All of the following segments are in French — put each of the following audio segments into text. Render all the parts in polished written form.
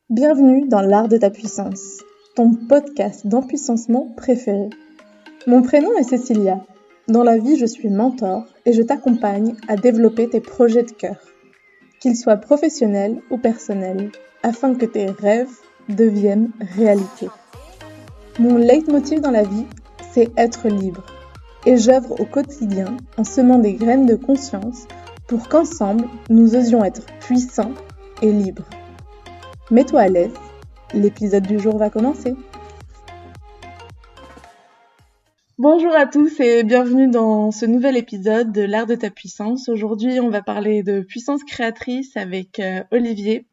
Bienvenue dans l'art de ta puissance, ton podcast d'empuissancement préféré. Mon prénom est Cécilia. Dans la vie, je suis mentor et je t'accompagne à développer tes projets de cœur, qu'ils soient professionnels ou personnels, afin que tes rêves deviennent réalité. Mon leitmotiv dans la vie, c'est être libre. Et j'œuvre au quotidien en semant des graines de conscience pour qu'ensemble, nous osions être puissants et libres. Mets-toi à l'aise, l'épisode du jour va commencer. Bonjour à tous et bienvenue dans ce nouvel épisode de l'art de ta puissance. Aujourd'hui, on va parler de puissance créatrice avec Olivier.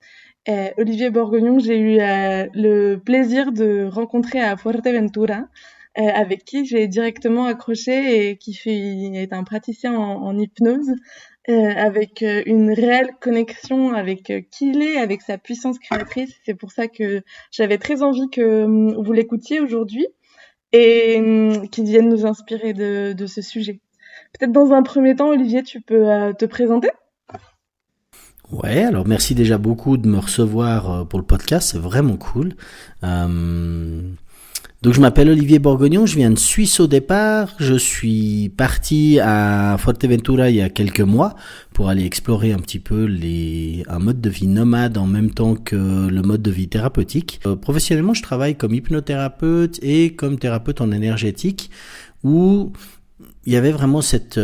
Olivier Bourguignon, j'ai eu le plaisir de rencontrer à Fuerteventura, avec qui j'ai directement accroché et qui est un praticien en hypnose. Avec une réelle connexion avec qui il est, avec sa puissance créatrice. C'est pour ça que j'avais très envie que vous l'écoutiez aujourd'hui et qu'il vienne nous inspirer de ce sujet. Peut-être dans un premier temps, Olivier, tu peux te présenter ? Ouais, alors merci déjà beaucoup de me recevoir pour le podcast, c'est vraiment cool. Donc je m'appelle Olivier Bourguignon, je viens de Suisse au départ, je suis parti à Fuerteventura il y a quelques mois pour aller explorer un petit peu un mode de vie nomade en même temps que le mode de vie thérapeutique. Professionnellement, je travaille comme hypnothérapeute et comme thérapeute en énergétique où il y avait vraiment cette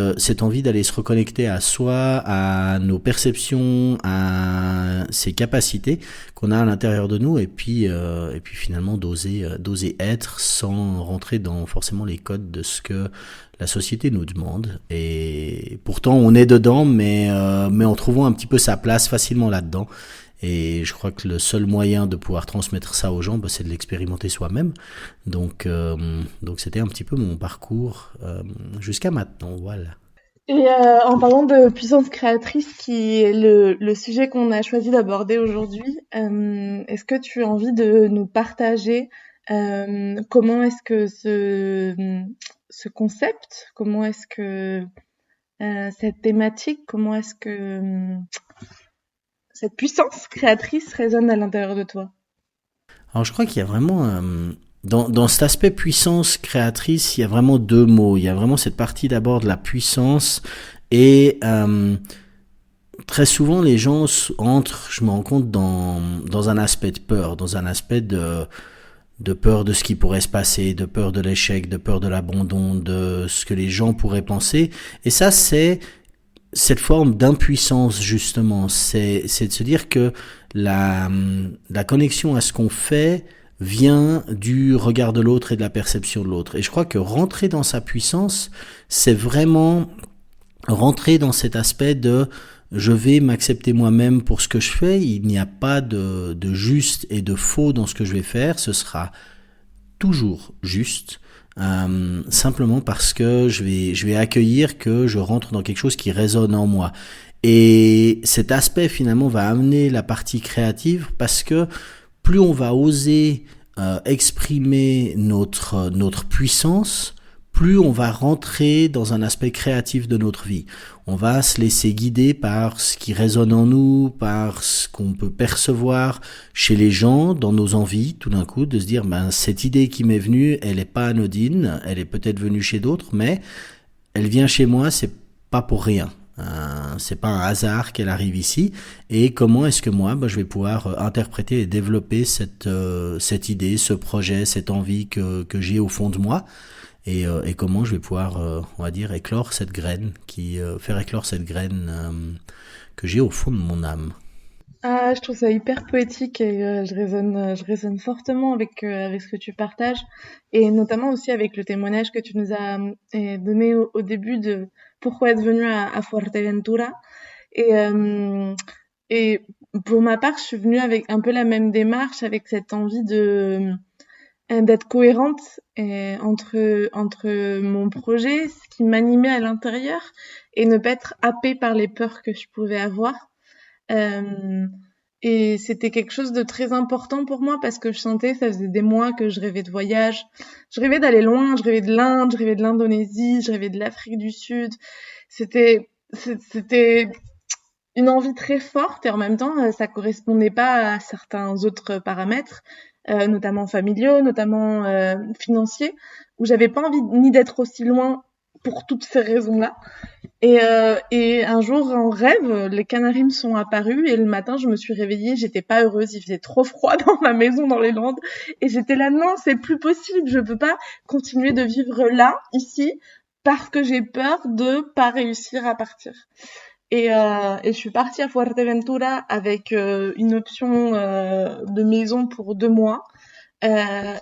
envie d'aller se reconnecter à soi, à nos perceptions, à ses capacités qu'on a à l'intérieur de nous et puis finalement d'oser être sans rentrer dans forcément les codes de ce que la société nous demande. Et pourtant on est dedans, mais en trouvant un petit peu sa place facilement là-dedans. Et je crois que le seul moyen de pouvoir transmettre ça aux gens, c'est de l'expérimenter soi-même. Donc c'était un petit peu mon parcours jusqu'à maintenant, voilà. Et en parlant de puissance créatrice, qui est le sujet qu'on a choisi d'aborder aujourd'hui, est-ce que tu as envie de nous partager comment est-ce que ce concept, comment est-ce que cette thématique, comment est-ce que cette puissance créatrice résonne à l'intérieur de toi ? Alors je crois qu'il y a vraiment dans cet aspect puissance créatrice, il y a vraiment deux mots. Il y a vraiment cette partie d'abord de la puissance et très souvent les gens entrent, je me rends compte, dans un aspect de peur, dans un aspect de peur de ce qui pourrait se passer, de peur de l'échec, de peur de l'abandon, de ce que les gens pourraient penser. Et ça, c'est cette forme d'impuissance, justement. C'est de se dire que la connexion à ce qu'on fait vient du regard de l'autre et de la perception de l'autre. Et je crois que rentrer dans sa puissance, c'est vraiment rentrer dans cet aspect de je vais m'accepter moi-même pour ce que je fais. Il n'y a pas de juste et de faux dans ce que je vais faire. Ce sera toujours juste. Simplement parce que je vais accueillir que je rentre dans quelque chose qui résonne en moi. Et cet aspect finalement va amener la partie créative parce que plus on va oser exprimer notre puissance, plus on va rentrer dans un aspect créatif de notre vie. On va se laisser guider par ce qui résonne en nous, par ce qu'on peut percevoir chez les gens, dans nos envies, tout d'un coup, de se dire, cette idée qui m'est venue, elle est pas anodine, elle est peut-être venue chez d'autres, mais elle vient chez moi, c'est pas pour rien. C'est pas un hasard qu'elle arrive ici. Et comment est-ce que moi, je vais pouvoir interpréter et développer cette idée, ce projet, cette envie que j'ai au fond de moi. Et comment je vais pouvoir, on va dire, éclore cette graine, faire éclore cette graine que j'ai au fond de mon âme. Ah, je trouve ça hyper poétique et je résonne fortement avec ce que tu partages et notamment aussi avec le témoignage que tu nous as donné au début de pourquoi être venu à Fuerteventura et pour ma part, je suis venue avec un peu la même démarche, avec cette envie d'être cohérente entre mon projet, ce qui m'animait à l'intérieur et ne pas être happée par les peurs que je pouvais avoir. Et c'était quelque chose de très important pour moi parce que je sentais, ça faisait des mois que je rêvais de voyage. Je rêvais d'aller loin, je rêvais de l'Inde, je rêvais de l'Indonésie, je rêvais de l'Afrique du Sud. C'était une envie très forte et en même temps, ça correspondait pas à certains autres paramètres, notamment familiaux, notamment financiers, où j'avais pas envie ni d'être aussi loin pour toutes ces raisons-là. Et un jour, en rêve, les Canaries me sont apparus et le matin, je me suis réveillée, j'étais pas heureuse, il faisait trop froid dans ma maison dans les Landes et j'étais là, non, c'est plus possible, je peux pas continuer de vivre là, ici, parce que j'ai peur de pas réussir à partir. Et je suis partie à Fuerteventura avec une option de maison pour 2 mois.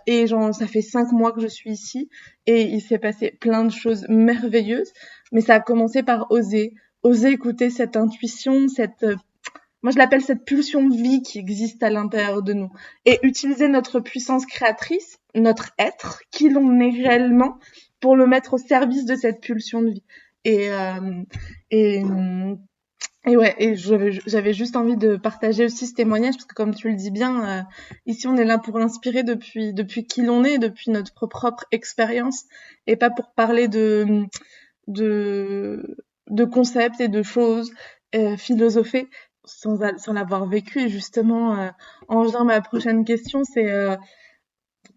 Et genre, ça fait 5 mois que je suis ici et il s'est passé plein de choses merveilleuses. Mais ça a commencé par oser écouter cette intuition, moi je l'appelle cette pulsion de vie qui existe à l'intérieur de nous. Et utiliser notre puissance créatrice, notre être, qui l'on est réellement, pour le mettre au service de cette pulsion de vie. Et, euh, et, et ouais, et j'avais juste envie de partager aussi ce témoignage parce que comme tu le dis bien, ici on est là pour inspirer depuis qui l'on est, depuis notre propre expérience et pas pour parler de de concepts et de choses philosophées sans l'avoir vécu. Et justement, en vient ma prochaine question, c'est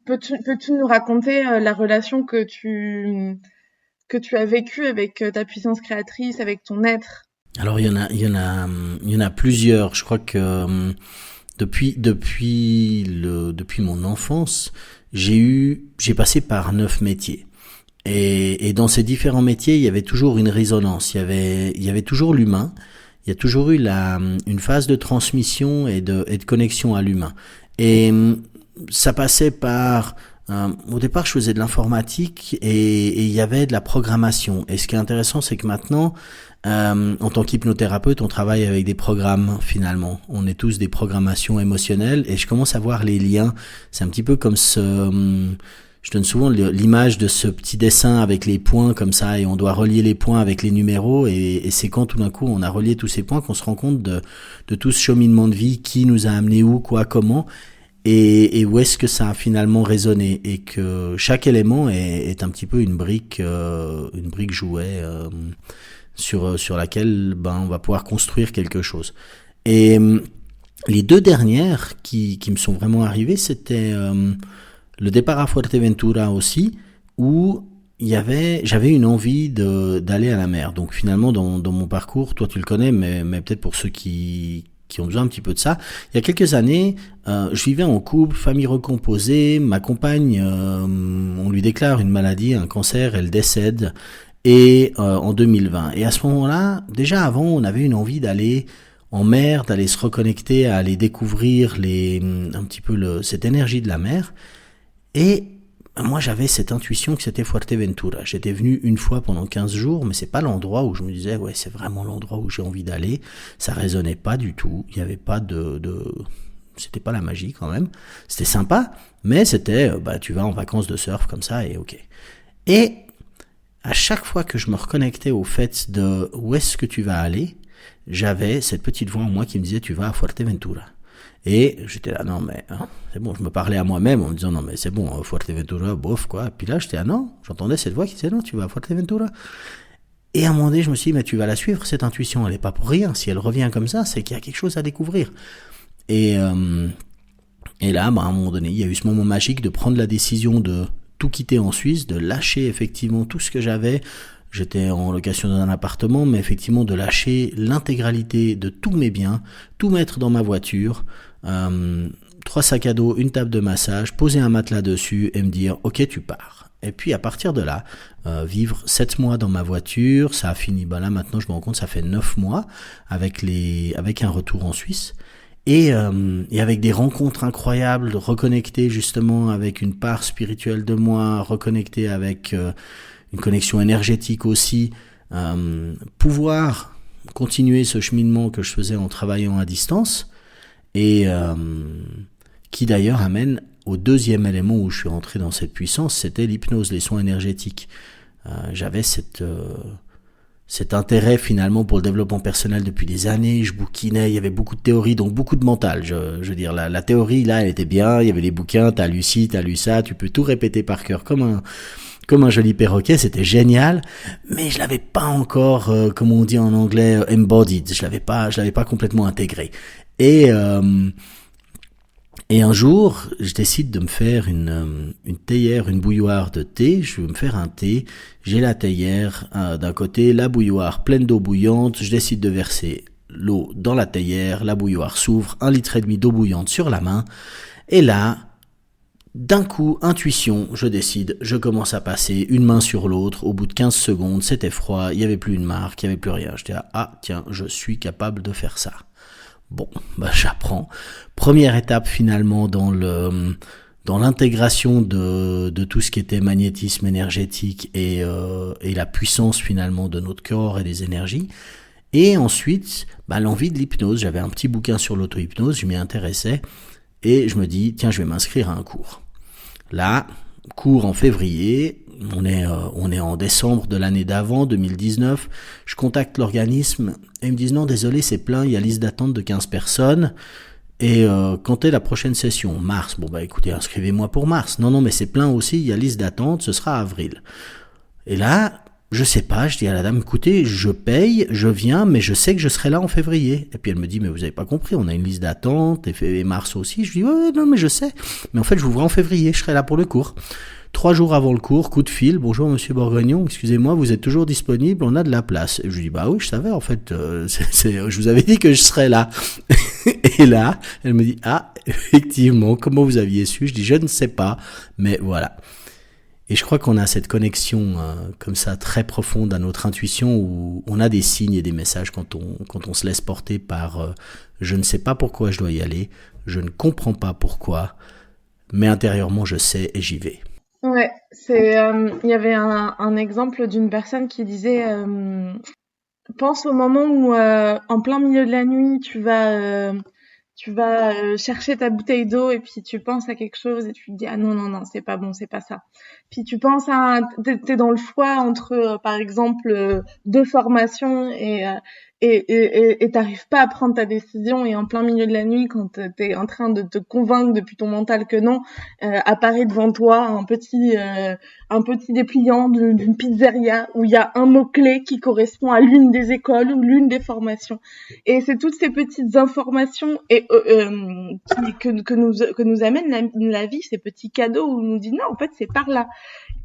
peux-tu nous raconter la relation que tu as vécue avec ta puissance créatrice, avec ton être? Alors il y en a plusieurs. Je crois que depuis mon enfance, j'ai passé par 9 métiers. Et dans ces différents métiers, il y avait toujours une résonance. Il y avait toujours l'humain. Il y a toujours eu une phase de transmission et de connexion à l'humain. Et ça passait par au départ, je faisais de l'informatique et il y avait de la programmation. Et ce qui est intéressant, c'est que maintenant, en tant qu'hypnothérapeute, on travaille avec des programmes finalement. On est tous des programmations émotionnelles et je commence à voir les liens. C'est un petit peu comme je donne souvent l'image de ce petit dessin avec les points comme ça et on doit relier les points avec les numéros et c'est quand tout d'un coup on a relié tous ces points qu'on se rend compte de tout ce cheminement de vie, qui nous a amené où, quoi, comment et où est-ce que ça a finalement résonné et que chaque élément est un petit peu une brique jouet sur laquelle on va pouvoir construire quelque chose. Et les 2 dernières qui me sont vraiment arrivées, c'était le départ à Fuerteventura aussi, où j'avais une envie d'aller à la mer. Donc finalement, dans mon parcours, toi tu le connais, mais peut-être pour ceux qui ont besoin un petit peu de ça, il y a quelques années, je vivais en couple, famille recomposée, ma compagne, on lui déclare une maladie, un cancer, elle décède, et en 2020. Et à ce moment-là, déjà avant, on avait une envie d'aller en mer, d'aller se reconnecter, à aller découvrir un petit peu cette énergie de la mer. Et moi, j'avais cette intuition que c'était Fuerteventura. J'étais venu une fois pendant 15 jours, mais c'est pas l'endroit où je me disais, ouais, c'est vraiment l'endroit où j'ai envie d'aller. Ça résonnait pas du tout. Il y avait pas c'était pas la magie quand même. C'était sympa, mais c'était, tu vas en vacances de surf comme ça et ok. Et à chaque fois que je me reconnectais au fait de où est-ce que tu vas aller, j'avais cette petite voix en moi qui me disait, tu vas à Fuerteventura. Et j'étais là, non mais c'est bon, je me parlais à moi-même en me disant, non mais c'est bon, Fuerteventura, bof quoi. Et puis là, j'étais là, non, j'entendais cette voix qui disait, non, tu vas à Fuerteventura. Et à un moment donné, je me suis dit, mais tu vas la suivre, cette intuition, elle est pas pour rien. Si elle revient comme ça, c'est qu'il y a quelque chose à découvrir. Et là, à un moment donné, il y a eu ce moment magique de prendre la décision de tout quitter en Suisse, de lâcher effectivement tout ce que j'avais. J'étais en location dans un appartement, mais effectivement de lâcher l'intégralité de tous mes biens, tout mettre dans ma voiture, 3 sacs à dos, une table de massage, poser un matelas dessus et me dire « Ok, tu pars ». Et puis à partir de là, vivre 7 mois dans ma voiture, ça a fini, là maintenant je me rends compte, ça fait 9 mois avec un retour en Suisse. Et avec des rencontres incroyables, reconnecter justement avec une part spirituelle de moi, reconnecter avec une connexion énergétique aussi, pouvoir continuer ce cheminement que je faisais en travaillant à distance et qui d'ailleurs amène au deuxième élément où je suis rentré dans cette puissance, c'était l'hypnose, les soins énergétiques. J'avais cet intérêt finalement pour le développement personnel depuis des années, je bouquinais, il y avait beaucoup de théories, donc beaucoup de mental. Je veux dire, la théorie là, elle était bien, il y avait les bouquins, t'as lu ci, t'as lu ça, tu peux tout répéter par cœur comme comme un joli perroquet, c'était génial, mais je l'avais pas encore, comme on dit en anglais, embodied. Je l'avais pas complètement intégré. Et un jour, je décide de me faire une théière, une bouilloire de thé. Je veux me faire un thé. J'ai la théière d'un côté, la bouilloire pleine d'eau bouillante. Je décide de verser l'eau dans la théière. La bouilloire s'ouvre, 1,5 litre d'eau bouillante sur la main. Et là, d'un coup, intuition, je décide, je commence à passer une main sur l'autre. Au bout de 15 secondes, c'était froid, il n'y avait plus une marque, il n'y avait plus rien. J'étais là, ah tiens, je suis capable de faire ça. Bon, j'apprends. Première étape finalement dans l'intégration de tout ce qui était magnétisme énergétique et la puissance finalement de notre corps et des énergies. Et ensuite, l'envie de l'hypnose. J'avais un petit bouquin sur l'auto-hypnose, je m'y intéressais et je me dis, tiens, je vais m'inscrire à un cours. Là, cours en février, on est en décembre de l'année d'avant, 2019, je contacte l'organisme et ils me disent non, désolé, c'est plein, il y a liste d'attente de 15 personnes et quand est la prochaine session? Mars. Bon écoutez, inscrivez-moi pour mars. Non, mais c'est plein aussi, il y a liste d'attente, ce sera avril. Et là, je sais pas, je dis à la dame, écoutez, je paye, je viens, mais je sais que je serai là en février. Et puis elle me dit, mais vous avez pas compris, on a une liste d'attente, et mars aussi. Je dis, ouais, non, mais je sais. Mais en fait, je vous vois en février, je serai là pour le cours. 3 jours avant le cours, coup de fil, bonjour monsieur Bourguignon, excusez-moi, vous êtes toujours disponible, on a de la place. Et je lui dis, oui, je savais, en fait, je vous avais dit que je serais là. Et là, elle me dit, effectivement, comment vous aviez su? Je dis, je ne sais pas, mais voilà. Et je crois qu'on a cette connexion comme ça très profonde à notre intuition où on a des signes et des messages quand on se laisse porter par je ne sais pas pourquoi je dois y aller, je ne comprends pas pourquoi, mais intérieurement je sais et j'y vais. Ouais, il y avait un exemple d'une personne qui disait pense au moment où en plein milieu de la nuit tu vas chercher ta bouteille d'eau et puis tu penses à quelque chose et tu te dis ah non c'est pas bon, c'est pas ça. Puis tu penses t'es dans le choix entre par exemple deux formations et t'arrives pas à prendre ta décision et en plein milieu de la nuit quand t'es en train de te convaincre depuis ton mental que non, apparaît devant toi un petit dépliant d'une pizzeria où il y a un mot-clé qui correspond à l'une des écoles ou l'une des formations. Et c'est toutes ces petites informations que nous amène la vie, ces petits cadeaux où on nous dit non, en fait, c'est par là.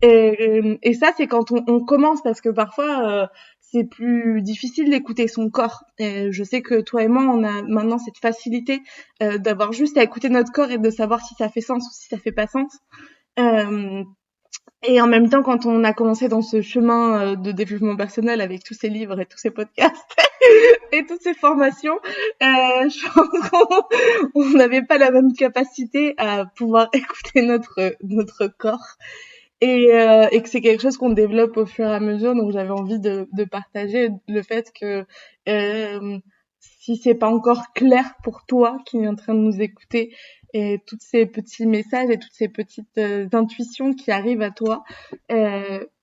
Et ça, c'est quand on commence parce que parfois, c'est plus difficile d'écouter son corps. Et je sais que toi et moi, on a maintenant cette facilité d'avoir juste à écouter notre corps et de savoir si ça fait sens ou si ça fait pas sens. Et en même temps, quand on a commencé dans ce chemin de développement personnel avec tous ces livres et tous ces podcasts et toutes ces formations, je pense qu'on n'avait pas la même capacité à pouvoir écouter notre corps et que c'est quelque chose qu'on développe au fur et à mesure. Donc j'avais envie de partager le fait que si c'est pas encore clair pour toi qui est en train de nous écouter et tous ces petits messages et toutes ces petites intuitions qui arrivent à toi,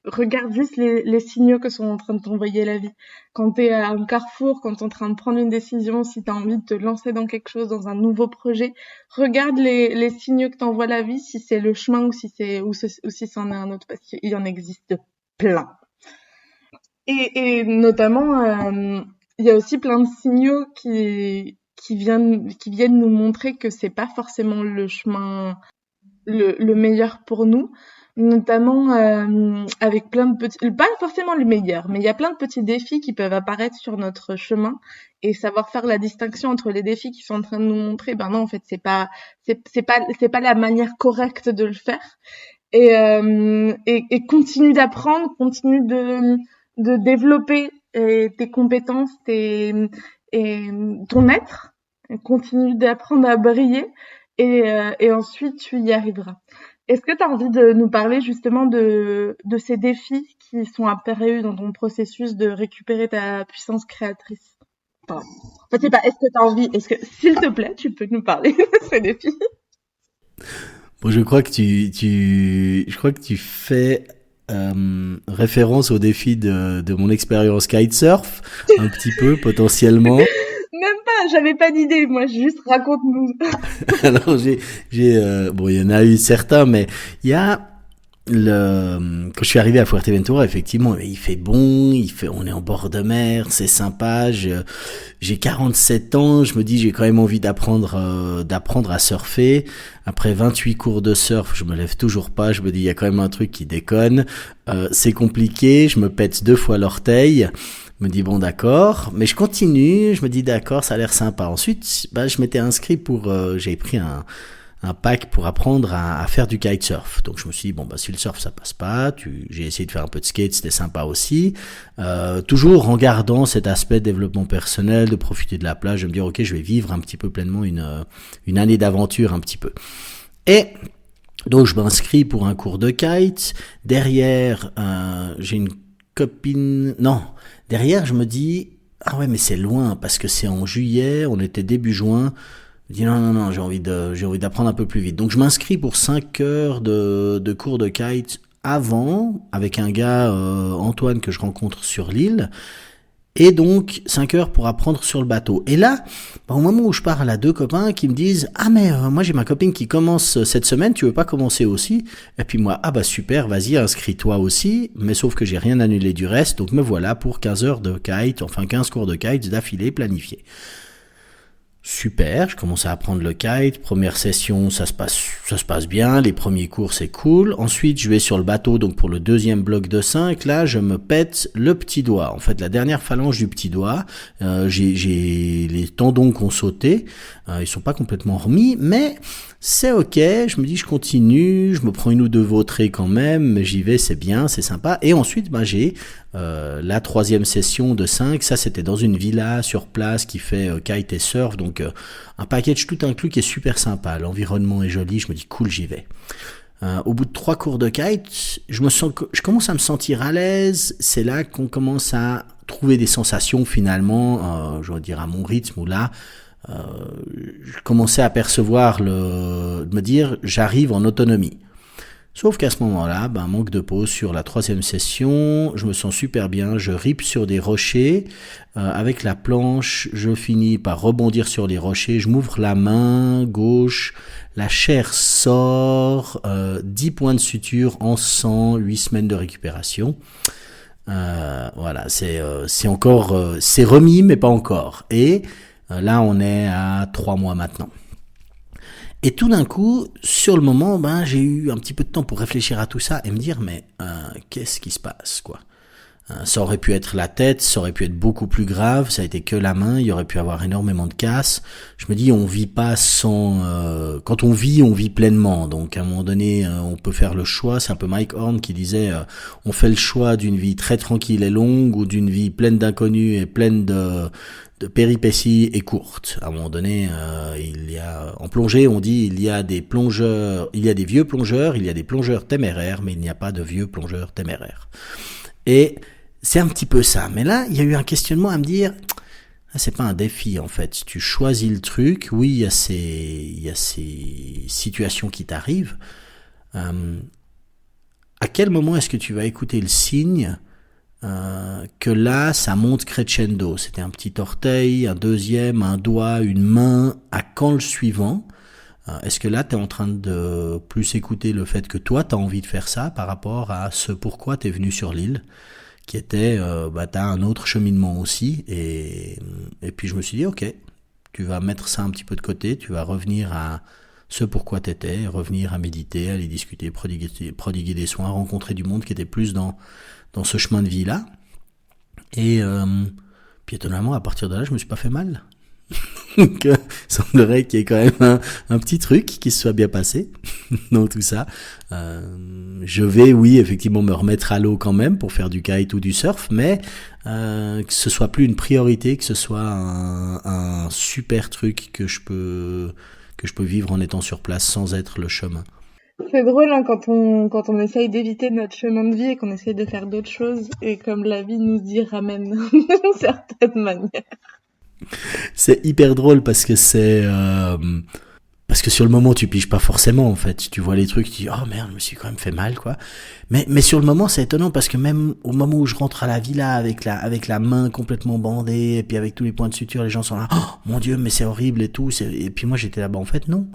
regarde juste les signaux que sont en train de t'envoyer la vie. Quand t'es à un carrefour, quand t'es en train de prendre une décision, si t'as envie de te lancer dans quelque chose, dans un nouveau projet, regarde les signaux que t'envoie la vie, si c'est le chemin ou si c'en est un autre, parce qu'il en existe plein. Et notamment, il y a aussi plein de signaux qui viennent nous montrer que c'est pas forcément le chemin le meilleur pour nous, notamment avec plein de petits, pas forcément le meilleur, mais il y a plein de petits défis qui peuvent apparaître sur notre chemin et savoir faire la distinction entre les défis qui sont en train de nous montrer non en fait c'est pas la manière correcte de le faire et continue d'apprendre, continue de développer tes compétences et ton être, continue d'apprendre à briller et ensuite tu y arriveras. Est-ce que tu as envie de nous parler justement de ces défis qui sont apparus dans ton processus de récupérer ta puissance créatrice? Enfin, en fait, c'est pas est-ce que tu as envie, s'il te plaît, tu peux nous parler de ces défis? Bon, je crois que tu fais référence au défi de mon expérience kitesurf, un petit peu potentiellement. Même pas, j'avais pas d'idée, moi, juste raconte-nous. Alors bon, il y en a eu certains, mais il y a quand je suis arrivé à Fuerteventura, effectivement, il fait bon, on est en bord de mer, c'est sympa. J'ai 47 ans, je me dis j'ai quand même envie d'apprendre à surfer. Après 28 cours de surf, je me lève toujours pas. Je me dis il y a quand même un truc qui déconne. C'est compliqué, je me pète 2 fois l'orteil. Je me dis bon d'accord, mais je continue. Je me dis d'accord, ça a l'air sympa. Ensuite, je m'étais inscrit j'ai pris un pack pour apprendre à faire du kitesurf. Donc je me suis dit, bon, si le surf ça passe pas, j'ai essayé de faire un peu de skate, c'était sympa aussi. Toujours en gardant cet aspect de développement personnel, de profiter de la plage, de me dire, ok, je vais vivre un petit peu pleinement une année d'aventure un petit peu. Et donc je m'inscris pour un cours de kite. Derrière, j'ai une copine... Non, derrière je me dis, ah ouais, mais c'est loin, parce que c'est en juillet, on était début juin. Je dis non, j'ai envie d'apprendre un peu plus vite. Donc je m'inscris pour 5 heures de cours de kite avant, avec un gars, Antoine, que je rencontre sur l'île. Et donc 5 heures pour apprendre sur le bateau. Et là, au moment où je parle à 2 copains qui me disent, ah mais moi j'ai ma copine qui commence cette semaine, tu veux pas commencer aussi? Et puis moi, ah bah super, vas-y, inscris-toi aussi. Mais sauf que j'ai rien annulé du reste, donc me voilà pour 15 heures de kite, enfin 15 cours de kite d'affilée planifiés. Super, je commence à apprendre le kite. Première session, ça se passe bien. Les premiers cours, c'est cool. Ensuite, je vais sur le bateau, donc pour le deuxième bloc de 5. Là, je me pète le petit doigt. En fait, la dernière phalange du petit doigt. J'ai les tendons qui ont sauté. Ils sont pas complètement remis, mais c'est ok. Je me dis, je continue. Je me prends 1 ou 2 vautrées quand même, mais j'y vais, c'est bien, c'est sympa. Et ensuite, j'ai la 3e session de 5. Ça, c'était dans une villa sur place qui fait kite et surf. Donc, un package tout inclus qui est super sympa. L'environnement est joli. Je me dis, cool, j'y vais. Au bout de 3 cours de kite, je commence à me sentir à l'aise. C'est là qu'on commence à trouver des sensations finalement, je veux dire à mon rythme, où là, je commençais à percevoir de me dire, j'arrive en autonomie. Sauf qu'à ce moment-là, manque de pause sur la 3e session, je me sens super bien, je ripe sur des rochers, avec la planche, je finis par rebondir sur les rochers, je m'ouvre la main gauche, la chair sort, 10 points de suture en sang, 8 semaines de récupération. Voilà, c'est encore, c'est remis mais pas encore. Et là, on est à 3 mois maintenant. Et tout d'un coup, sur le moment, j'ai eu un petit peu de temps pour réfléchir à tout ça et me dire, mais qu'est-ce qui se passe, quoi? Ça aurait pu être la tête, ça aurait pu être beaucoup plus grave, ça a été que la main, il y aurait pu avoir énormément de casse. Je me dis, on vit pas sans... quand on vit pleinement. Donc à un moment donné, on peut faire le choix. C'est un peu Mike Horn qui disait, on fait le choix d'une vie très tranquille et longue ou d'une vie pleine d'inconnus et pleine de péripéties et courtes. À un moment donné, il y a en plongée, on dit il y a des plongeurs, il y a des vieux plongeurs, il y a des plongeurs téméraires, mais il n'y a pas de vieux plongeurs téméraires. Et c'est un petit peu ça. Mais là, il y a eu un questionnement à me dire, c'est pas un défi en fait. Tu choisis le truc. Oui, il y a ces situations qui t'arrivent. À quel moment est-ce que tu vas écouter le signe que là, ça monte crescendo? C'était un petit orteil, un deuxième, un doigt, une main. À quand le suivant? Est-ce que là, tu es en train de plus écouter le fait que toi, tu as envie de faire ça par rapport à ce pourquoi tu es venu sur l'île, qui était, tu as un autre cheminement aussi. Et puis je me suis dit, ok, tu vas mettre ça un petit peu de côté, tu vas revenir à ce pourquoi tu étais, revenir à méditer, aller discuter, prodiguer des soins, rencontrer du monde qui était plus dans ce chemin de vie-là. Et puis étonnamment, à partir de là, je me suis pas fait mal. Donc, il semblerait qu'il y ait quand même un petit truc qui se soit bien passé dans tout ça. Je vais, oui, effectivement, me remettre à l'eau quand même pour faire du kite ou du surf, mais que ce soit plus une priorité, que ce soit un super truc que je peux vivre en étant sur place sans être le chemin. C'est drôle quand on essaye d'éviter notre chemin de vie et qu'on essaye de faire d'autres choses et comme la vie nous y ramène d'une certaine manière. C'est hyper drôle parce que parce que sur le moment tu piges pas forcément en fait, tu vois les trucs, tu dis oh merde, je me suis quand même fait mal quoi. Mais sur le moment c'est étonnant parce que même au moment où je rentre à la villa avec la main complètement bandée et puis avec tous les points de suture, les gens sont là oh mon dieu mais c'est horrible et tout, et puis moi j'étais là-bas en fait non.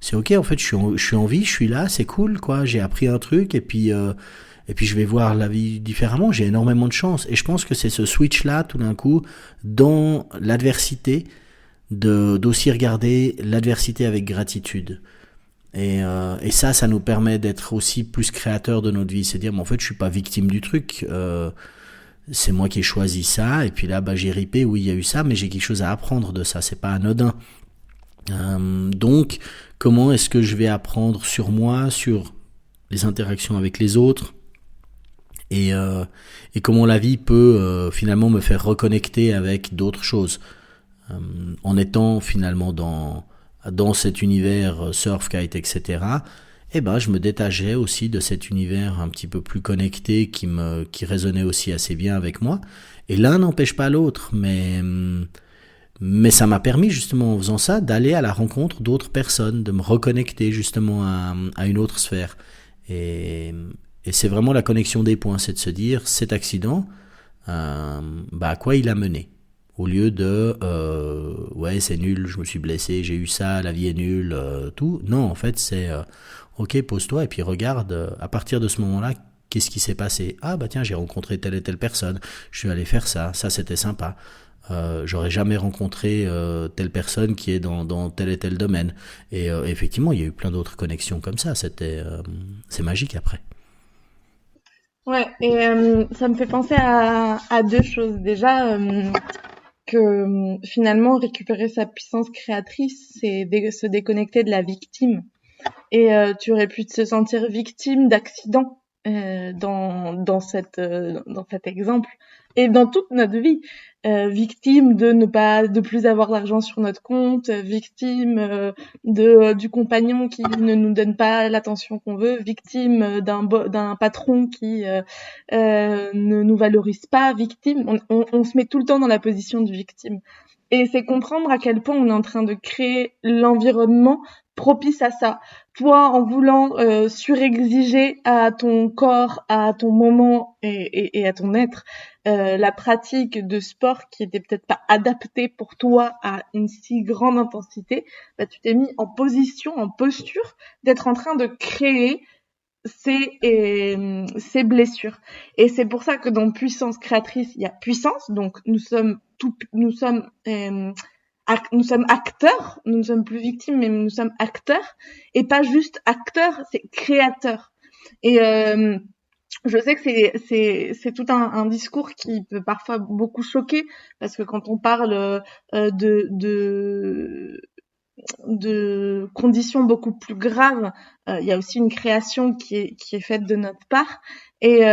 C'est ok, en fait, je suis en vie, je suis là, c'est cool, quoi. J'ai appris un truc et puis je vais voir la vie différemment. J'ai énormément de chance. Et je pense que c'est ce switch-là, tout d'un coup, dans l'adversité, d'aussi regarder l'adversité avec gratitude. Et ça nous permet d'être aussi plus créateurs de notre vie. C'est dire, mais en fait, je suis pas victime du truc. C'est moi qui ai choisi ça. Et puis là, j'ai ripé. Oui, il y a eu ça, mais j'ai quelque chose à apprendre de ça. C'est pas anodin. Donc, comment est-ce que je vais apprendre sur moi, sur les interactions avec les autres, et comment la vie peut finalement me faire reconnecter avec d'autres choses, en étant finalement dans cet univers surf, kite, etc. Je me détageais aussi de cet univers un petit peu plus connecté qui résonnait aussi assez bien avec moi. Et l'un n'empêche pas l'autre, mais ça m'a permis justement en faisant ça d'aller à la rencontre d'autres personnes, de me reconnecter justement à une autre sphère. Et c'est vraiment la connexion des points, c'est de se dire cet accident, à quoi il a mené. Au lieu de ouais c'est nul, je me suis blessé, j'ai eu ça, la vie est nulle, tout. Non, en fait c'est ok, pose-toi et puis regarde à partir de ce moment-là qu'est-ce qui s'est passé. Ah tiens, j'ai rencontré telle et telle personne, je suis allé faire ça c'était sympa. J'aurais jamais rencontré telle personne qui est dans tel et tel domaine. Et effectivement, il y a eu plein d'autres connexions comme ça. C'est magique après. Ouais, et ça me fait penser à deux choses. Déjà, que finalement, récupérer sa puissance créatrice, c'est se déconnecter de la victime. Et tu aurais pu te sentir victime d'accidents dans cet exemple et dans toute notre vie. Victime de plus avoir d'argent sur notre compte, victime du compagnon qui ne nous donne pas l'attention qu'on veut, victime d'un patron qui ne nous valorise pas, victime. On se met tout le temps dans la position de victime. Et c'est comprendre à quel point on est en train de créer l'environnement propice à ça. Toi, en voulant surexiger à ton corps, à ton moment et à ton être, la pratique de sport qui était peut-être pas adaptée pour toi à une si grande intensité, tu t'es mis en position, en posture d'être en train de créer ces blessures. Et c'est pour ça que dans puissance créatrice, il y a puissance. Donc nous sommes acteurs, nous ne sommes plus victimes, mais nous sommes acteurs, et pas juste acteurs, c'est créateurs. Et je sais que c'est tout un discours qui peut parfois beaucoup choquer, parce que quand on parle de conditions beaucoup plus graves, il y a aussi une création qui est faite de notre part, et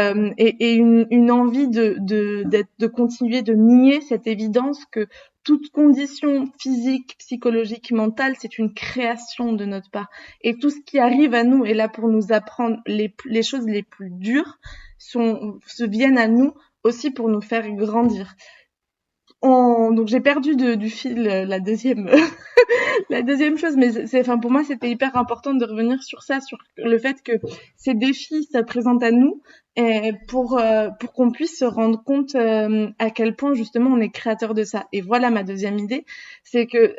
une envie de continuer de nier cette évidence que toute condition physique, psychologique, mentale, c'est une création de notre part. Et tout ce qui arrive à nous est là pour nous apprendre les choses les plus dures, se viennent à nous aussi pour nous faire grandir. Donc j'ai perdu du fil la deuxième la deuxième chose, mais pour moi c'était hyper important de revenir sur ça, sur le fait que ces défis se présentent à nous, et pour qu'on puisse se rendre compte à quel point justement on est créateur de ça. Et voilà ma deuxième idée, c'est que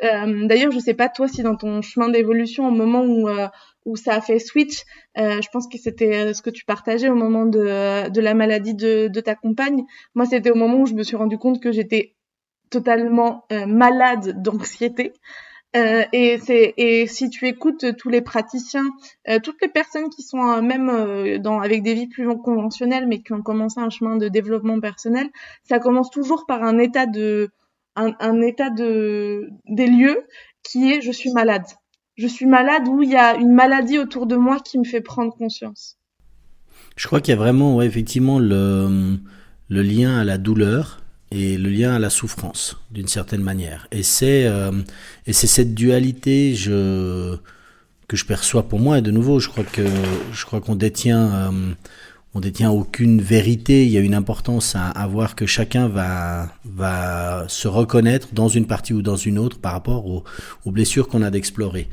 d'ailleurs je sais pas toi si dans ton chemin d'évolution au moment où ça a fait switch, je pense que c'était ce que tu partageais au moment de la maladie de ta compagne. Moi c'était au moment où je me suis rendu compte que j'étais totalement malade d'anxiété. Et si tu écoutes tous les praticiens, toutes les personnes qui sont même avec des vies plus conventionnelles, mais qui ont commencé un chemin de développement personnel, ça commence toujours par un état des lieux qui est je suis malade. Je suis malade, où il y a une maladie autour de moi qui me fait prendre conscience. Je crois qu'il y a vraiment, effectivement, le lien à la douleur et le lien à la souffrance, d'une certaine manière. Et c'est cette dualité que je perçois pour moi. Et de nouveau, je crois qu'on détient aucune vérité. Il y a une importance à voir que chacun va se reconnaître dans une partie ou dans une autre par rapport aux blessures qu'on a d'explorer.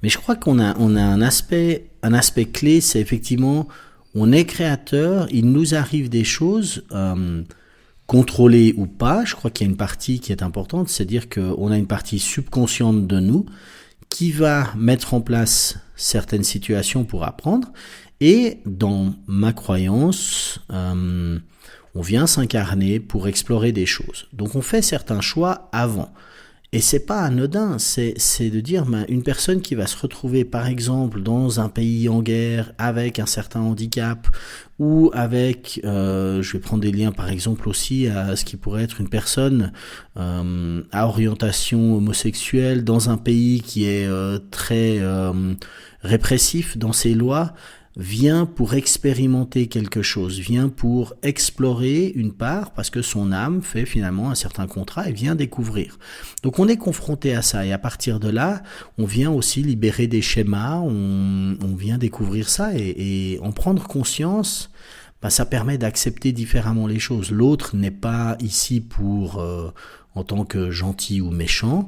Mais je crois qu'on a un aspect clé, c'est effectivement, on est créateur, il nous arrive des choses, contrôlées ou pas. Je crois qu'il y a une partie qui est importante, c'est-à-dire qu'on a une partie subconsciente de nous qui va mettre en place certaines situations pour apprendre. Et dans ma croyance, on vient s'incarner pour explorer des choses. Donc on fait certains choix avant. Et c'est pas anodin, c'est de dire une personne qui va se retrouver par exemple dans un pays en guerre avec un certain handicap ou avec, je vais prendre des liens par exemple aussi à ce qui pourrait être une personne à orientation homosexuelle dans un pays qui est très répressif dans ses lois, vient pour expérimenter quelque chose, vient pour explorer une part, parce que son âme fait finalement un certain contrat et vient découvrir. Donc on est confronté à ça, et à partir de là, on vient aussi libérer des schémas, on vient découvrir ça, et en prendre conscience, ça permet d'accepter différemment les choses. L'autre n'est pas ici pour, en tant que gentil ou méchant,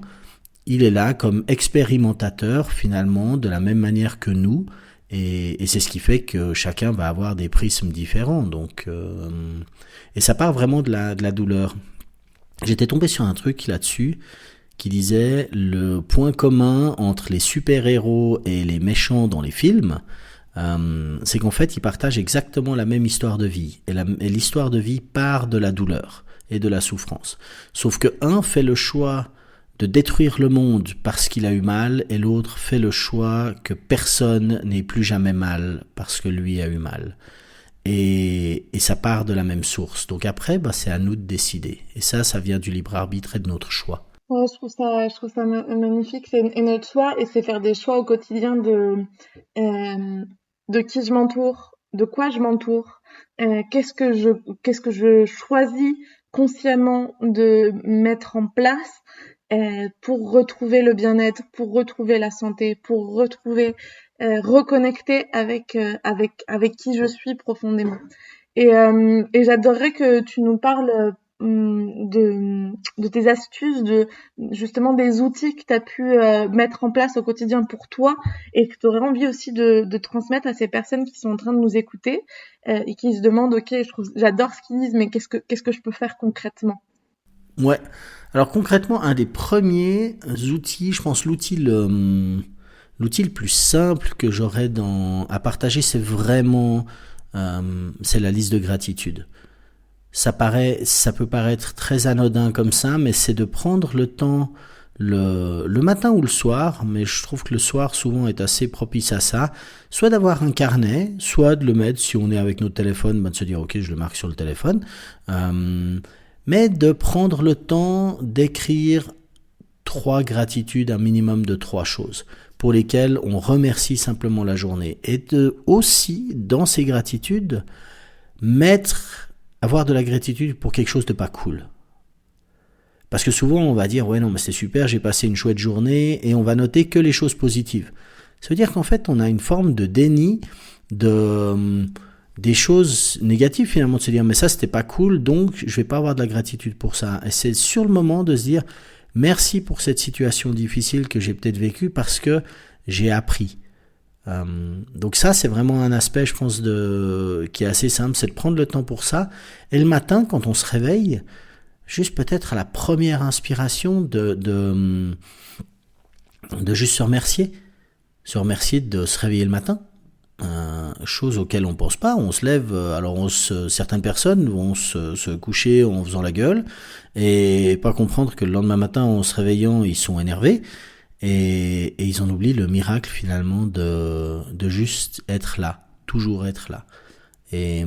il est là comme expérimentateur finalement, de la même manière que nous, et c'est ce qui fait que chacun va avoir des prismes différents. Donc, et ça part vraiment de la douleur. J'étais tombé sur un truc là-dessus qui disait le point commun entre les super-héros et les méchants dans les films, c'est qu'en fait ils partagent exactement la même histoire de vie. Et l'histoire de vie part de la douleur et de la souffrance. Sauf que un fait le choix de détruire le monde parce qu'il a eu mal, et l'autre fait le choix que personne n'ait plus jamais mal parce que lui a eu mal. Et ça part de la même source. Donc après, c'est à nous de décider. Et ça vient du libre arbitre et de notre choix. Ouais, je trouve ça magnifique. C'est notre choix, et c'est faire des choix au quotidien de qui je m'entoure, de quoi je m'entoure, qu'est-ce que je choisis consciemment de mettre en place pour retrouver le bien-être, pour retrouver la santé, pour retrouver, reconnecter avec qui je suis profondément. Et j'adorerais que tu nous parles de tes astuces, de justement des outils que tu as pu mettre en place au quotidien pour toi, et que tu aurais envie aussi de transmettre à ces personnes qui sont en train de nous écouter et qui se demandent, ok, j'adore ce qu'ils disent, mais qu'est-ce que je peux faire concrètement? Ouais. Alors concrètement, un des premiers outils, je pense l'outil le plus simple que j'aurais à partager, c'est vraiment c'est la liste de gratitude. Ça peut paraître très anodin comme ça, mais c'est de prendre le temps le matin ou le soir, mais je trouve que le soir souvent est assez propice à ça, soit d'avoir un carnet, soit de le mettre, si on est avec notre téléphone, de se dire ok, je le marque sur le téléphone, mais de prendre le temps d'écrire 3 gratitudes, un minimum de 3 choses pour lesquelles on remercie simplement la journée, et de aussi dans ces gratitudes avoir de la gratitude pour quelque chose de pas cool. Parce que souvent on va dire ouais non mais c'est super, j'ai passé une chouette journée, et on va noter que les choses positives. Ça veut dire qu'en fait on a une forme de déni des choses négatives finalement, de se dire mais ça c'était pas cool, donc je vais pas avoir de la gratitude pour ça. Et c'est sur le moment de se dire merci pour cette situation difficile que j'ai peut-être vécue parce que j'ai appris. Donc ça c'est vraiment un aspect je pense qui est assez simple, c'est de prendre le temps pour ça. Et le matin quand on se réveille, juste peut-être à la première inspiration de juste se remercier de se réveiller le matin. Chose auxquelles on pense pas, on se lève, alors certaines personnes vont se coucher en faisant la gueule et pas comprendre que le lendemain matin en se réveillant ils sont énervés, et ils en oublient le miracle finalement de juste être là, toujours être là, et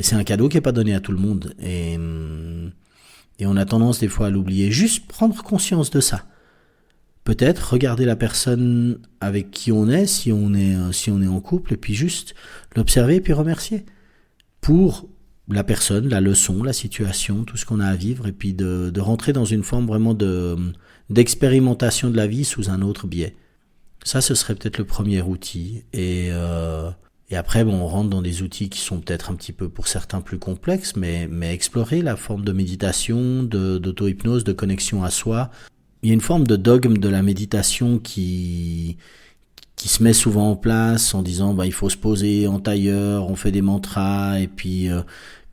c'est un cadeau qui est pas donné à tout le monde, et on a tendance des fois à l'oublier. Juste prendre conscience de ça. Peut-être regarder la personne avec qui on est, si on est en couple, et puis juste l'observer et puis remercier pour la personne, la leçon, la situation, tout ce qu'on a à vivre, et puis de rentrer dans une forme vraiment d'expérimentation de la vie sous un autre biais. Ça, ce serait peut-être le premier outil. Et après, on rentre dans des outils qui sont peut-être un petit peu pour certains plus complexes, mais explorer la forme de méditation, d'auto-hypnose, de connexion à soi. Il y a une forme de dogme de la méditation qui se met souvent en place en disant il faut se poser en tailleur, on fait des mantras et puis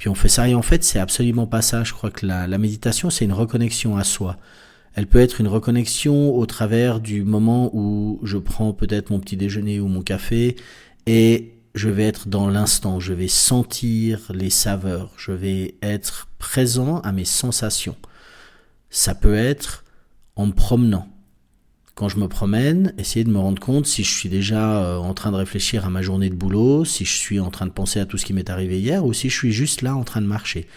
on fait ça. Et en fait, c'est absolument pas ça. Je crois que la méditation, c'est une reconnexion à soi. Elle peut être une reconnexion au travers du moment où je prends peut-être mon petit déjeuner ou mon café et je vais être dans l'instant, je vais sentir les saveurs, je vais être présent à mes sensations. Ça peut être en me promenant. Quand je me promène, essayer de me rendre compte si je suis déjà en train de réfléchir à ma journée de boulot, si je suis en train de penser à tout ce qui m'est arrivé hier ou si je suis juste là en train de marcher.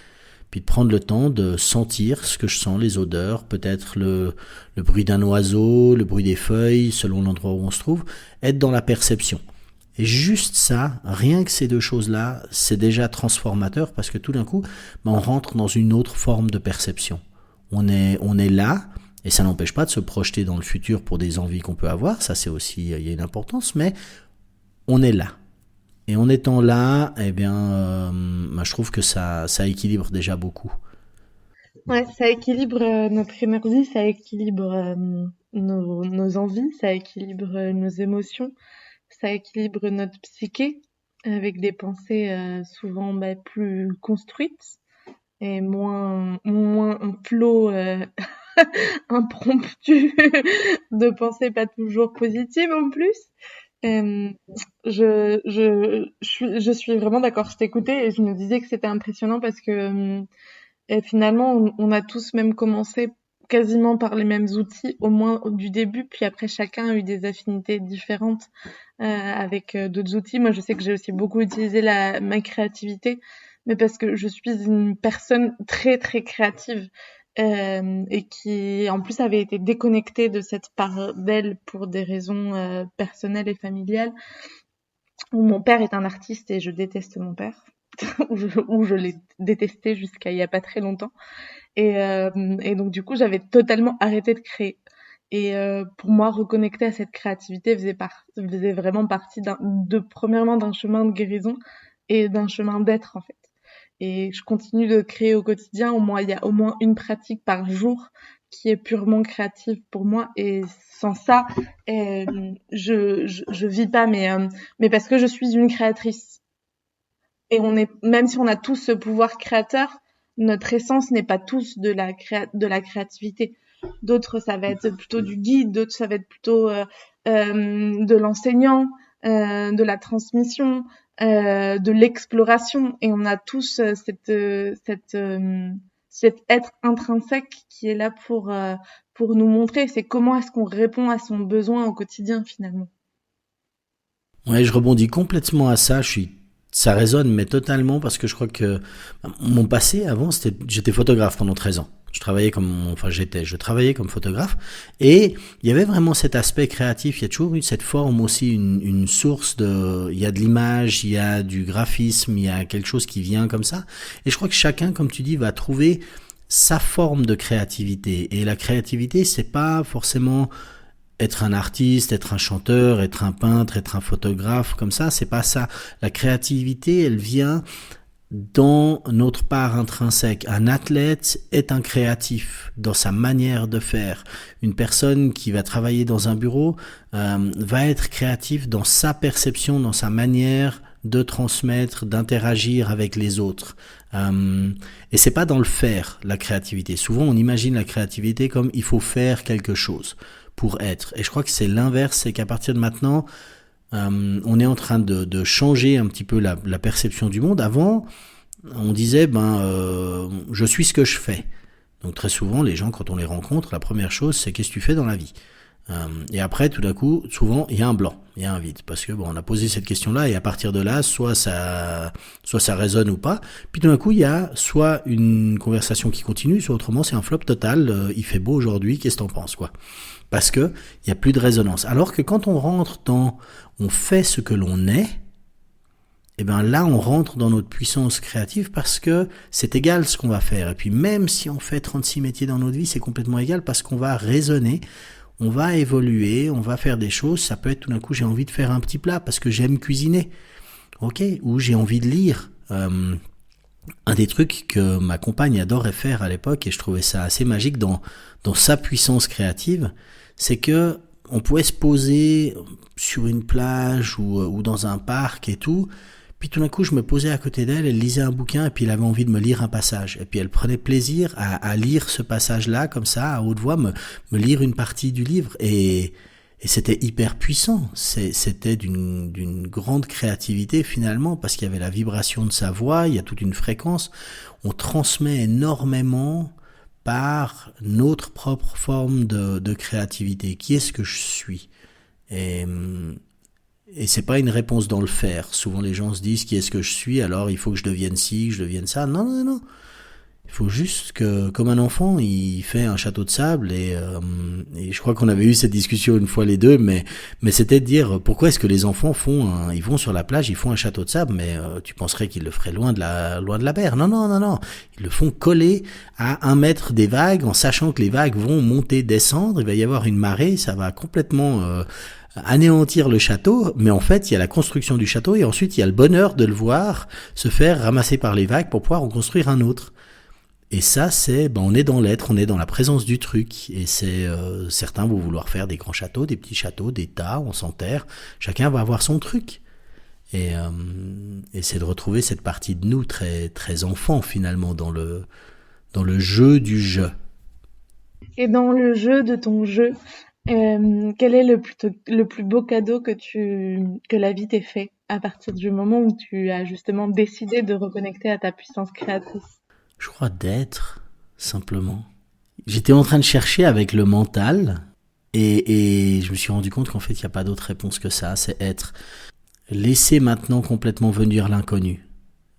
Puis de prendre le temps de sentir ce que je sens, les odeurs, peut-être le bruit d'un oiseau, le bruit des feuilles, selon l'endroit où on se trouve, être dans la perception. Et juste ça, rien que ces deux choses-là, c'est déjà transformateur parce que tout d'un coup, on rentre dans une autre forme de perception. On est là, et ça n'empêche pas de se projeter dans le futur pour des envies qu'on peut avoir, ça c'est aussi, il y a une importance, mais on est là. Et en étant là, eh bien, je trouve que ça équilibre déjà beaucoup. Ouais, ça équilibre notre énergie, ça équilibre nos envies, ça équilibre nos émotions, ça équilibre notre psyché avec des pensées souvent plus construites et moins un flot impromptu de pensées pas toujours positives en plus. Euh, je suis vraiment d'accord. Je t'écoutais et je me disais que c'était impressionnant parce que et finalement, on a tous même commencé quasiment par les mêmes outils, au moins du début, puis après chacun a eu des affinités différentes avec d'autres outils. Moi, je sais que j'ai aussi beaucoup utilisé ma créativité, mais parce que je suis une personne très très créative et qui en plus avait été déconnectée de cette part d'elle pour des raisons personnelles et familiales. Mon père est un artiste et je déteste mon père. Ou je l'ai détesté jusqu'à il y a pas très longtemps. Et donc du coup, j'avais totalement arrêté de créer. Et pour moi, reconnecter à cette créativité faisait vraiment partie premièrement d'un chemin de guérison et d'un chemin d'être en fait. Et je continue de créer au quotidien. Il y a au moins une pratique par jour qui est purement créative pour moi. Et sans ça, je vis pas. Mais parce que je suis une créatrice. Et même si on a tous ce pouvoir créateur, notre essence n'est pas tous de la créativité. D'autres, ça va être plutôt du guide, d'autres, ça va être plutôt de l'enseignant, de la transmission, de l'exploration. Et on a tous cet être intrinsèque qui est là pour nous montrer. C'est comment est-ce qu'on répond à son besoin au quotidien finalement. Ouais, je rebondis complètement à ça. Ça résonne, mais totalement, parce que je crois que mon passé avant, j'étais photographe pendant 13 ans. Je travaillais comme photographe, et il y avait vraiment cet aspect créatif. Il y a toujours eu cette forme aussi, une source il y a de l'image, il y a du graphisme, il y a quelque chose qui vient comme ça. Et je crois que chacun, comme tu dis, va trouver sa forme de créativité. Et la créativité, c'est pas forcément être un artiste, être un chanteur, être un peintre, être un photographe, comme ça, c'est pas ça. La créativité, elle vient dans notre part intrinsèque. Un athlète est un créatif dans sa manière de faire. Une personne qui va travailler dans un bureau va être créatif dans sa perception, dans sa manière de transmettre, d'interagir avec les autres. Et c'est pas dans le faire, la créativité. Souvent, on imagine la créativité comme il faut faire quelque chose pour être. Et je crois que c'est l'inverse, c'est qu'à partir de maintenant, on est en train de changer un petit peu la perception du monde. Avant, on disait, je suis ce que je fais. Donc très souvent, les gens, quand on les rencontre, la première chose, c'est qu'est-ce que tu fais dans la vie ? Et après, tout d'un coup, souvent, il y a un blanc, il y a un vide, parce que on a posé cette question-là, et à partir de là, soit ça résonne ou pas. Puis tout d'un coup, il y a soit une conversation qui continue, soit autrement, c'est un flop total. Il fait beau aujourd'hui, qu'est-ce que t'en penses, quoi ? Parce que il y a plus de résonance. Alors que quand on rentre on fait ce que l'on est, et bien là, on rentre dans notre puissance créative parce que c'est égal ce qu'on va faire. Et puis même si on fait 36 métiers dans notre vie, c'est complètement égal parce qu'on va raisonner. On va évoluer, on va faire des choses. Ça peut être tout d'un coup, j'ai envie de faire un petit plat parce que j'aime cuisiner. Ok, ou j'ai envie de lire. Un des trucs que ma compagne adorait faire à l'époque, et je trouvais ça assez magique dans sa puissance créative, c'est que on pouvait se poser sur une plage ou dans un parc et tout, Puis tout d'un coup, je me posais à côté d'elle, elle lisait un bouquin, et puis elle avait envie de me lire un passage. Et puis elle prenait plaisir à lire ce passage-là, comme ça, à haute voix, me lire une partie du livre. Et c'était hyper puissant. C'était d'une grande créativité finalement, parce qu'il y avait la vibration de sa voix, il y a toute une fréquence. On transmet énormément par notre propre forme de créativité. Qui est-ce que je suis? Et, et c'est pas une réponse dans le faire. Souvent les gens se disent qui est-ce que je suis, alors il faut que je devienne ci, que je devienne ça. Non, non, non. Il faut juste que, comme un enfant, il fait un château de sable et je crois qu'on avait eu cette discussion une fois les deux, mais c'était de dire pourquoi est-ce que les enfants ils vont sur la plage, ils font un château de sable, mais tu penserais qu'ils le feraient loin de la mer. Non, non, non, non. Ils le font coller à 1 mètre des vagues, en sachant que les vagues vont monter, descendre, il va y avoir une marée, ça va complètement anéantir le château, mais en fait, il y a la construction du château et ensuite il y a le bonheur de le voir se faire ramasser par les vagues pour pouvoir en construire un autre. Et ça, on est dans l'être, on est dans la présence du truc. Et certains vont vouloir faire des grands châteaux, des petits châteaux, des tas, on s'enterre. Chacun va avoir son truc. Et c'est de retrouver cette partie de nous très, très enfant finalement dans le jeu du jeu. Et dans le jeu de ton jeu, quel est le plus beau cadeau que la vie t'ait fait à partir du moment où tu as justement décidé de reconnecter à ta puissance créatrice? Je crois d'être, simplement. J'étais en train de chercher avec le mental et je me suis rendu compte qu'en fait, il n'y a pas d'autre réponse que ça, c'est être. Laisser maintenant complètement venir l'inconnu.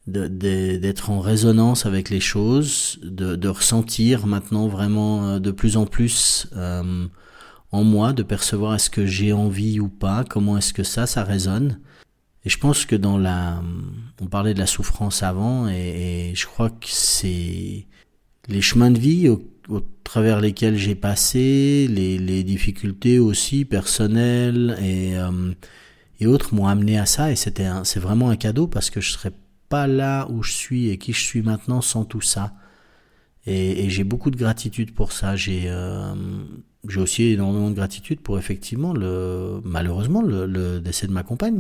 D'être en résonance avec les choses, de ressentir maintenant vraiment de plus en plus en moi, de percevoir est-ce que j'ai envie ou pas, comment est-ce que ça résonne. Et je pense que on parlait de la souffrance avant, et je crois que c'est les chemins de vie au travers lesquels j'ai passé, les difficultés aussi personnelles et autres m'ont amené à ça, et c'est vraiment un cadeau parce que je serais pas là où je suis et qui je suis maintenant sans tout ça. Et j'ai beaucoup de gratitude pour ça. J'ai aussi énormément de gratitude pour effectivement malheureusement le décès de ma compagne,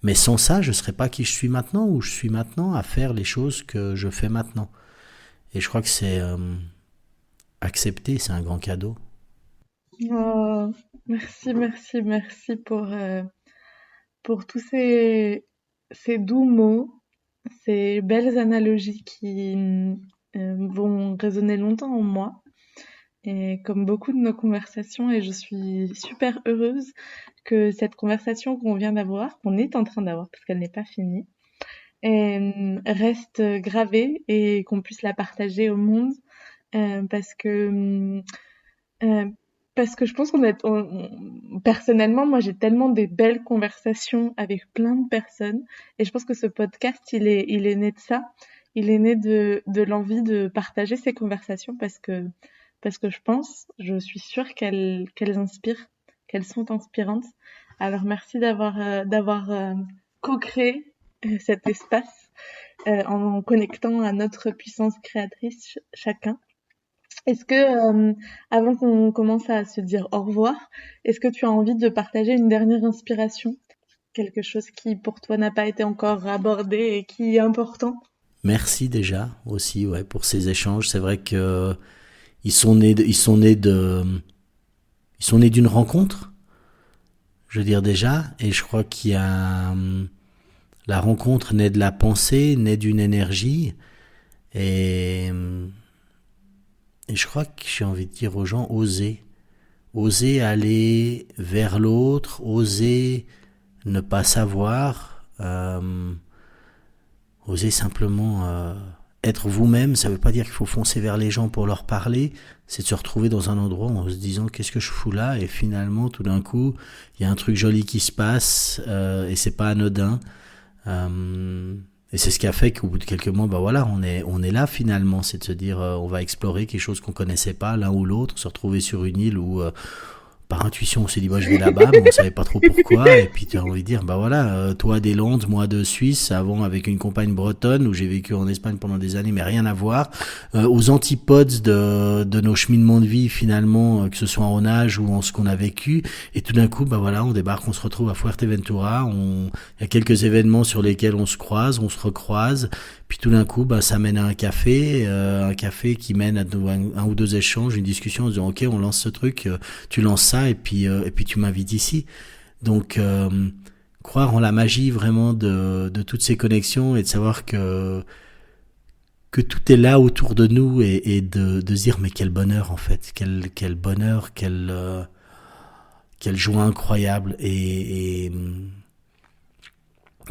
mais sans ça, je serais pas qui je suis maintenant, où je suis maintenant à faire les choses que je fais maintenant. Et je crois que c'est accepter, c'est un grand cadeau. Oh, merci, merci, merci pour tous ces doux mots, ces belles analogies qui vont résonner longtemps en moi. Et comme beaucoup de nos conversations, et je suis super heureuse que cette conversation qu'on vient d'avoir, qu'on est en train d'avoir parce qu'elle n'est pas finie, reste gravée et qu'on puisse la partager au monde parce que je pense personnellement, moi j'ai tellement des belles conversations avec plein de personnes et je pense que ce podcast il est né de ça, il est né de l'envie de partager ces conversations parce que je suis sûre qu'elles inspirent, qu'elles sont inspirantes. Alors merci d'avoir co-créé cet espace en connectant à notre puissance créatrice chacun. Est-ce que, avant qu'on commence à se dire au revoir, est-ce que tu as envie de partager une dernière inspiration? Quelque chose qui pour toi n'a pas été encore abordé et qui est important? Merci déjà aussi pour ces échanges. C'est vrai que ils sont nés d'une rencontre, je veux dire déjà, et je crois qu'il y a la rencontre naît de la pensée, naît d'une énergie, et je crois que j'ai envie de dire aux gens, oser aller vers l'autre, oser ne pas savoir, oser simplement être vous-même. Ça veut pas dire qu'il faut foncer vers les gens pour leur parler, c'est de se retrouver dans un endroit en se disant qu'est-ce que je fous là, et finalement tout d'un coup il y a un truc joli qui se passe et c'est pas anodin, et c'est ce qui a fait qu'au bout de quelques mois on est là finalement, c'est de se dire on va explorer quelque chose qu'on connaissait pas l'un ou l'autre, se retrouver sur une île où par intuition, on s'est dit, bah, je vais là-bas, mais on savait pas trop pourquoi. Et puis, tu as envie de dire, bah voilà, toi des Landes, moi de Suisse, avant avec une compagne bretonne, où j'ai vécu en Espagne pendant des années, mais rien à voir. Aux antipodes de nos cheminements de vie, finalement, que ce soit en âge ou en ce qu'on a vécu. Et tout d'un coup, bah voilà, on débarque, on se retrouve à Fuerteventura. Il y a quelques événements sur lesquels on se croise, on se recroise. Puis tout d'un coup, bah, ça mène à un café qui mène à un ou deux échanges, une discussion, en disant, ok, on lance ce truc, tu lances ça, et puis tu m'invites ici. Donc, croire en la magie vraiment de toutes ces connexions et de savoir que tout est là autour de nous et de se dire, mais quel bonheur en fait, quel bonheur, quelle joie incroyable et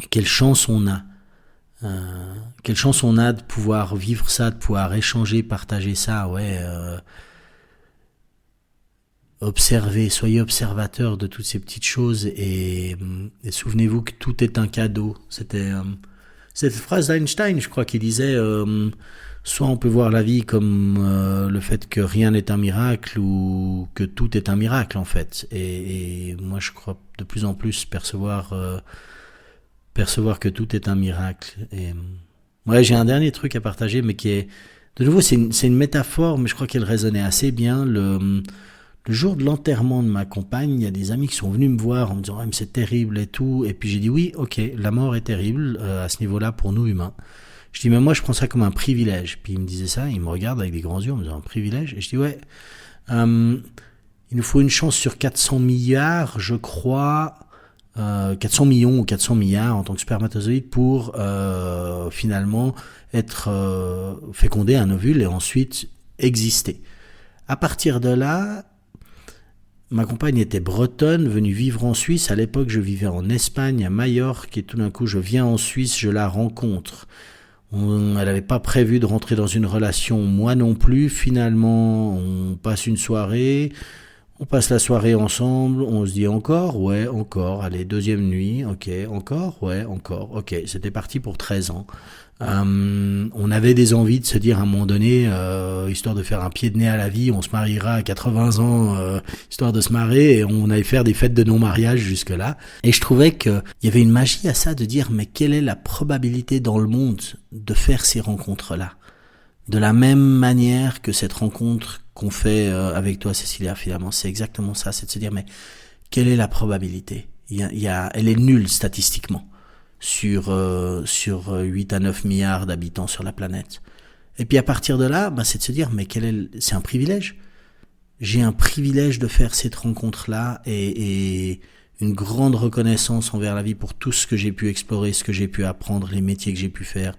quelle chance on a. Quelle chance on a de pouvoir vivre ça, de pouvoir échanger, partager ça, observez, soyez observateurs de toutes ces petites choses et souvenez-vous que tout est un cadeau. C'était cette phrase d'Einstein, je crois, qui disait soit on peut voir la vie comme le fait que rien n'est un miracle ou que tout est un miracle en fait. Et moi je crois de plus en plus percevoir que tout est un miracle. Et j'ai un dernier truc à partager, mais qui est de nouveau c'est une métaphore, mais je crois qu'elle résonnait assez bien. Le jour de l'enterrement de ma compagne, il y a des amis qui sont venus me voir en me disant mais c'est terrible et tout. Et puis j'ai dit oui, ok, la mort est terrible à ce niveau-là pour nous humains. Je dis mais moi je prends ça comme un privilège. Puis il me disait ça, il me regarde avec des grands yeux en me disant un privilège. Et je dis il nous faut une chance sur 400 milliards, je crois, 400 millions ou 400 milliards en tant que spermatozoïde pour finalement être fécondé un ovule et ensuite exister. À partir de là, ma compagne était bretonne, venue vivre en Suisse. À l'époque, je vivais en Espagne, à Majorque, et tout d'un coup, je viens en Suisse, je la rencontre. Elle n'avait pas prévu de rentrer dans une relation, moi non plus. Finalement, on passe une soirée, on passe la soirée ensemble, on se dit encore, ouais, encore, allez, deuxième nuit, ok, encore, ouais, encore, ok. C'était parti pour 13 ans. On avait des envies de se dire à un moment donné, histoire de faire un pied de nez à la vie, on se mariera à 80 ans, histoire de se marrer, et on allait faire des fêtes de non-mariage jusque-là. Et je trouvais qu'il y avait une magie à ça de dire, mais quelle est la probabilité dans le monde de faire ces rencontres-là ? De la même manière que cette rencontre qu'on fait avec toi, Cécilia, finalement, c'est exactement ça, c'est de se dire, mais quelle est la probabilité ? Elle est nulle statistiquement sur 8 à 9 milliards d'habitants sur la planète. Et puis à partir de là, c'est de se dire, mais c'est un privilège. J'ai un privilège de faire cette rencontre-là et une grande reconnaissance envers la vie pour tout ce que j'ai pu explorer, ce que j'ai pu apprendre, les métiers que j'ai pu faire,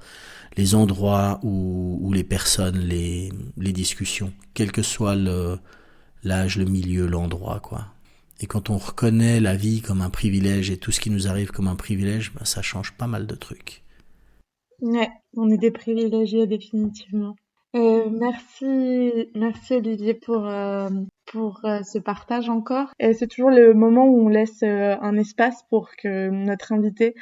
les endroits où les personnes, les discussions, quel que soit l'âge, le milieu, l'endroit, quoi. Et quand on reconnaît la vie comme un privilège et tout ce qui nous arrive comme un privilège, ça change pas mal de trucs. Ouais, on est des privilégiés définitivement. Merci Olivier pour ce partage encore. Et c'est toujours le moment où on laisse un espace pour que notre invité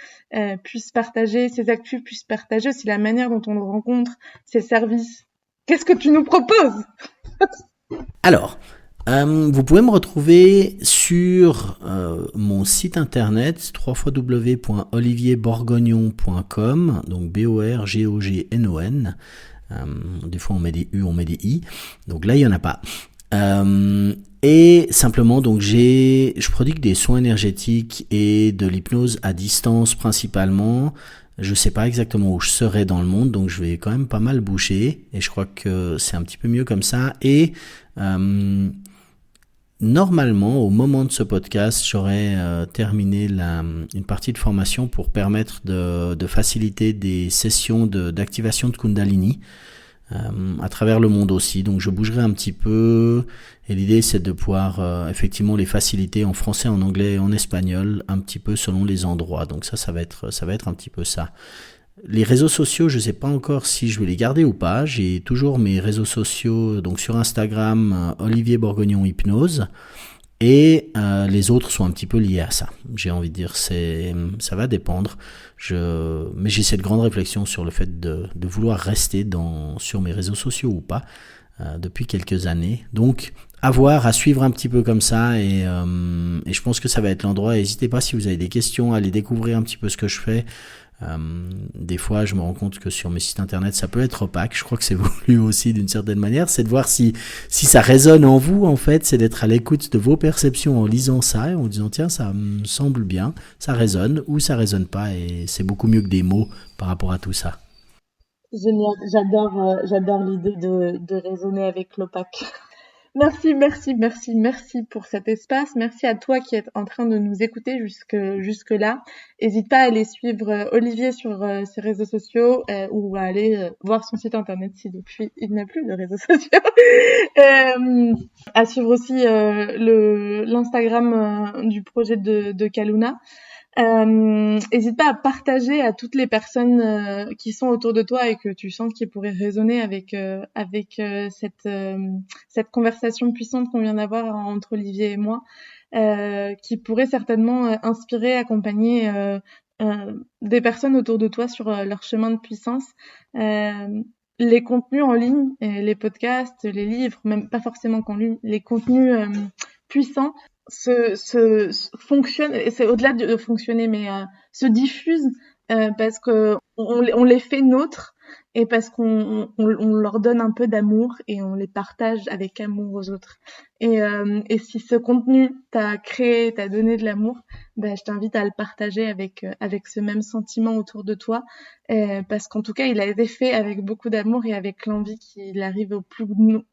puisse partager ses actus, puisse partager aussi la manière dont on le rencontre, ses services. Qu'est-ce que tu nous proposes ? Alors, vous pouvez me retrouver sur mon site internet www.olivierborgognon.com, donc BORGOGNON. Des fois on met des U, on met des I, donc là il y en a pas. Et simplement donc je prodigue des soins énergétiques et de l'hypnose à distance principalement. Je sais pas exactement où je serai dans le monde, donc je vais quand même pas mal bouger et je crois que c'est un petit peu mieux comme ça. Et normalement, au moment de ce podcast, j'aurai terminé une partie de formation pour permettre de faciliter des sessions d'activation de Kundalini à travers le monde aussi. Donc je bougerai un petit peu et l'idée c'est de pouvoir effectivement les faciliter en français, en anglais et en espagnol un petit peu selon les endroits. Donc ça va être un petit peu ça. Les réseaux sociaux, je sais pas encore si je vais les garder ou pas. J'ai toujours mes réseaux sociaux, donc sur Instagram, Olivier Borgognon Hypnose, et les autres sont un petit peu liés à ça. J'ai envie de dire, ça va dépendre. Mais j'ai cette grande réflexion sur le fait de vouloir rester sur mes réseaux sociaux ou pas. depuis quelques années. Donc, à voir, à suivre un petit peu comme ça, et je pense que ça va être l'endroit. N'hésitez pas si vous avez des questions, à aller découvrir un petit peu ce que je fais. Des fois, je me rends compte que sur mes sites internet, ça peut être opaque. Je crois que c'est voulu aussi d'une certaine manière. C'est de voir si ça résonne en vous, en fait. C'est d'être à l'écoute de vos perceptions en lisant ça et en disant, tiens, ça me semble bien, ça résonne ou ça résonne pas. Et c'est beaucoup mieux que des mots par rapport à tout ça. Génial, j'adore l'idée de raisonner avec l'opaque. Merci pour cet espace. Merci à toi qui es en train de nous écouter jusque là. N'hésite pas à aller suivre Olivier sur ses réseaux sociaux ou à aller voir son site internet si depuis il n'a plus de réseaux sociaux. À suivre aussi l'Instagram du projet de Kaluna. N'hésite pas à partager à toutes les personnes qui sont autour de toi et que tu sens qu'ils pourraient résonner avec cette conversation puissante qu'on vient d'avoir entre Olivier et moi, qui pourrait certainement inspirer, accompagner des personnes autour de toi sur leur chemin de puissance. Les contenus en ligne, les podcasts, les livres, même pas forcément qu'en ligne, les contenus puissants fonctionne, et c'est au-delà de fonctionner, mais se diffuse parce que on les fait nôtres et parce qu'on leur donne un peu d'amour et on les partage avec amour aux autres. Et si ce contenu t'a créé, t'a donné de l'amour, ben je t'invite à le partager avec ce même sentiment autour de toi, parce qu'en tout cas il a été fait avec beaucoup d'amour et avec l'envie qu'il arrive au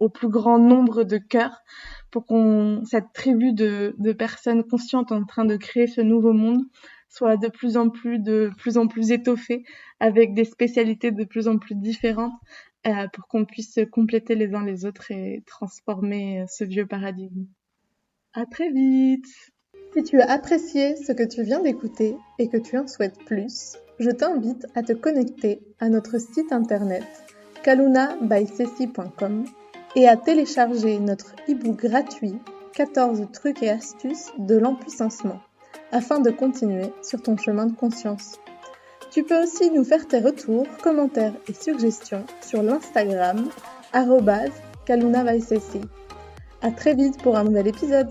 plus grand nombre de cœurs pour cette tribu de personnes conscientes en train de créer ce nouveau monde soit de plus en plus étoffée, avec des spécialités de plus en plus différentes, pour qu'on puisse se compléter les uns les autres et transformer ce vieux paradigme. À très vite! Si tu as apprécié ce que tu viens d'écouter et que tu en souhaites plus, je t'invite à te connecter à notre site internet kalunabysessi.com et à télécharger notre e-book gratuit 14 trucs et astuces de l'empuissancement afin de continuer sur ton chemin de conscience. Tu peux aussi nous faire tes retours, commentaires et suggestions sur l'Instagram @kalunabysessi. À très vite pour un nouvel épisode.